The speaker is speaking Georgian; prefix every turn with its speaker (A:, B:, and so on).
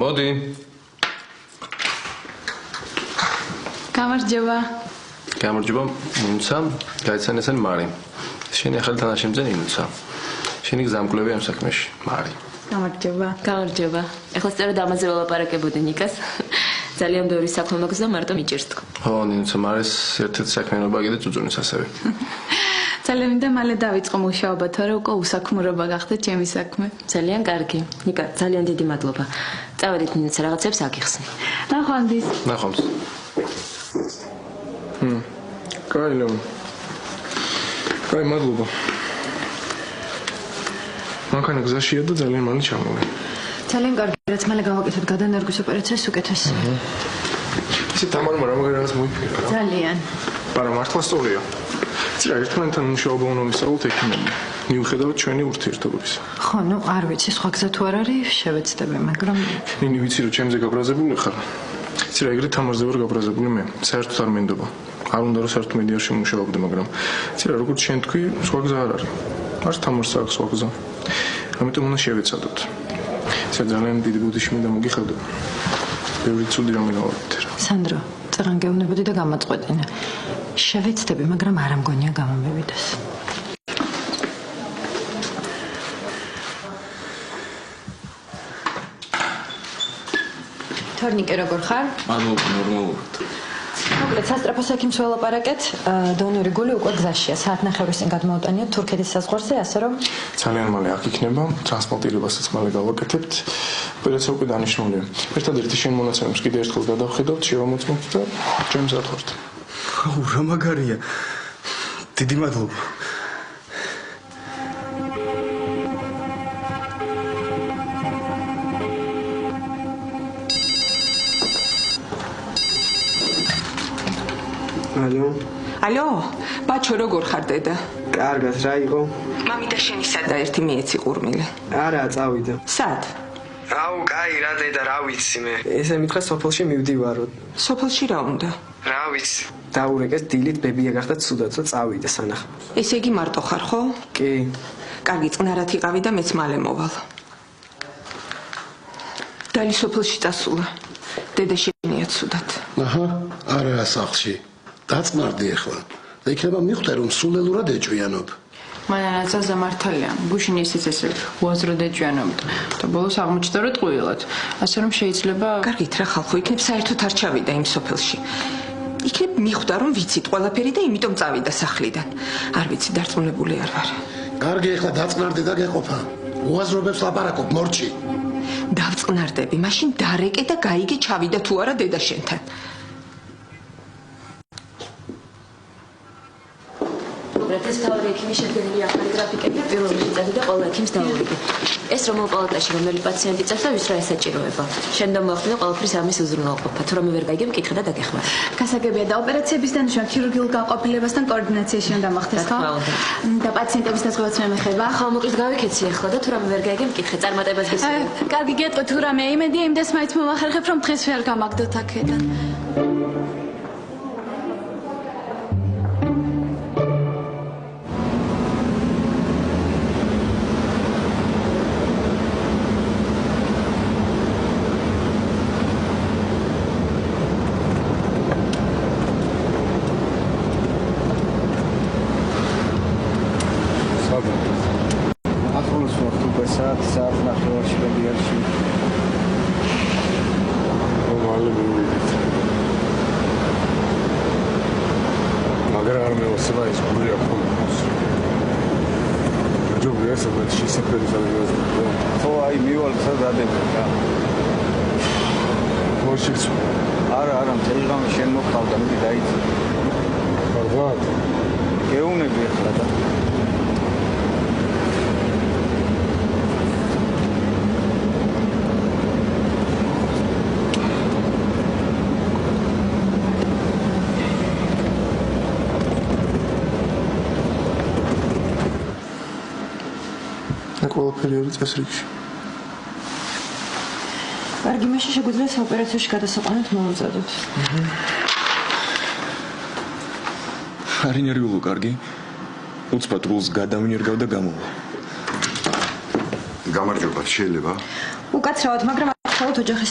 A: მოდი.
B: გამარჯობა.
A: გამარჯობა, მუნცა, გაიცანესან მარი. შენი ახალი თანაშემწენი მუნცა. შენი გზამკვლევი ამ საქმეში, მარი.
B: გამარჯობა.
C: გამარჯობა. ეხლა სწორედ ამაზე ველაპარაკებოდი ნიკას. ძალიან ბევრი საქმე მაქვს და მარტო მიჭირს თქო.
A: ხო, ნინცა, მარის ერთ-ერთი საქმიანობა კიდე წუწუნის ასევე.
B: ძალიან მინდა მალე დავიწყო მუშაობა, თორე უკვე უსაქმურობა გახდა ჩემი საქმე.
C: ძალიან კარგი. ნიკა, ძალიან დიდი მადლობა. წავედით ნინცა რაღაცებს აგიხსნი.
B: ნახვამდის.
A: ნახვამს. კაი, კაი, მადლობა. მანქანა გზაშია და ძალიან მალე ჩამოვე.
B: ძალიან კარგი, რაც მალე გავაკეთოთ გადანერგვის ოპერაციას უკეთესი.
A: ისე თამარმა რაღაცას მოიფიქრა რა.
B: ძალიან.
A: მაგრამ მართლა სწორია. ცირა ერთმანეთთან მუშაობა უნდა ვისაუბროთ ექიმები. მიუხედავად ჩვენი ურთიერთობების.
B: ხო, ნუ არ ვიცი, სხვა გზა თუ არ არის, შევეცდები, მაგრამ
A: ნინი ვიცი რომ ჩემზე გაბრაზებული ხარ. ცირა ეგრეთ თამარზე ვარ გაბრაზებული მე. საერთოდ არ მენდობა. არ უნდა რომ საერთოდ მედიაში მუშაობდე, მაგრამ ცირა როგორც შენ თქვი, სხვა გზა არ არის. არც თამარს აქვს სხვა გზა. ამიტომ უნდა შევეცადოთ. ცირა ძალიან დიდი ბუდიში მინდა მოგიხადო. ბევრი ცუდი რამე გავაკეთე რა.
B: სანდრო, წაღან გეუბნებოდი და გამაწყვეტინე. შევეცდები, მაგრამ არ ამგონია გამომივიდეს. თორნიკე როგორ ხარ?
A: მადლობა, ნორმალურად.
B: მოკლედ, სასტრაფო საქმეს ველაპარაკეთ. დონორი გული უკვე გზაშია. საათნახევრის წინ გადმოვუტანიოთ თურქეთის საზღვარზე, ასე რომ
A: ძალიან მალე აქ იქნება, ტრანსპორტირებასაც მალე გავაკეთებთ. ოპერაცია უკვე დანიშნულია. ერთადერთი შენ მონაცემებს კიდე ერთხელ გადავხედავთ, შევამოწმოთ და ჩემს ათხოვთ.
D: რა მაგარია. დიდი მადლობა.
E: ალო, ბაჩო როგორ ხარ დედა?
D: კარგად, რა იყო?
E: მამიდა შენი სადა ერთი მიეცი ყურმილი.
D: არა, წავიდა.
E: სად?
D: აუ, კაი, რა დედა, რა ვიცი მე. ესე მითხრა სოფელში მივდივარო.
E: სოფელში რა უნდა?
D: რა ვიცი. დაურეკეს დილით ბებია გახდა ცუდად და წავიდა სანახ.
E: ესე იგი მარტო ხარ, ხო?
D: კი.
E: კარგი, წნარად იყავი და მეც მალე მოვალ. დალი სოფელში წასულა. დედა შენია ცუდად.
F: აჰა, არა სახლში. დაწნარდი ახლა. და იქნება მიხვდე რომ სულელურად ეჭვიანობ.
B: მანაც ზამართალია. გუშინ ისიც ესე უაზროდ ეჭვიანობდა. და ბოლოს აღმოჩნდა რომ ტყუილად. ასე რომ შეიძლება
E: კარგით რა ხალხო, იქნებ საერთოდ არ ჩავიდა იმ სოფელში. იქნებ მიხვდა რომ ვიცით ყველაფერი და იმიტომ წავიდა სახლიდან. არ ვიცი, დარწმუნებული არ ვარ.
F: კარგი, ახლა დაწნარდი და გეყოფა. უაზრობებს ლაპარაკობ მორჩი.
E: დავწნარდები, მაშინ დარეკე და გაიგე ჩავიდა თუ არა დედა შენთან.
C: ეს თავი ექიმის შედგენილი ახალი გრაფიკები პირველ რიგში წადი და ყველა ექიმს დაურიგე. ეს რომელ პალატაში რომელი პაციენტი წავს და ვის რა ესაჭიროება. შენ და მოახდინე ყველაფრის ამის უზრუნველყოფა. თუ რამე ვერ გაიგე, მკითხე და დაგეხმარე.
B: გასაგებია და ოპერაციების დანიშნვა ქირურგიულ გაყოფილებასთან კოორდინაციაში უნდა მოხდეს, ხო? და პაციენტების დაზღვევაც მე მეხება.
C: ხო, მოკლედ გავიქეცი ახლა და თუ რამე ვერ გაიგე, მკითხე, წარმატებას გესურვებ.
B: კარგი, გეტყვი თუ რამე იმედია იმდენს მაინც მომახერხებ რომ დღეს ვერ გამაგდოთ აქედან.
D: არა, მთელი ღამე შენ მოხდავდა, მიდი დაიცი.
A: კარგად.
D: გეუნები ახლა და
A: ყველაფერი არის წესრიგში.
B: კარგი, მაშინ შეგვიძლია საოპერაციოში გადასაყვანად მოვამზადოთ.
D: არ ინერვიულო, კარგი? უცბად რულს გადავინერგავ და გამოვა.
G: გამარჯობა, შეიძლება?
B: უკაცრავად, მაგრამ ცალოთ ოჯახის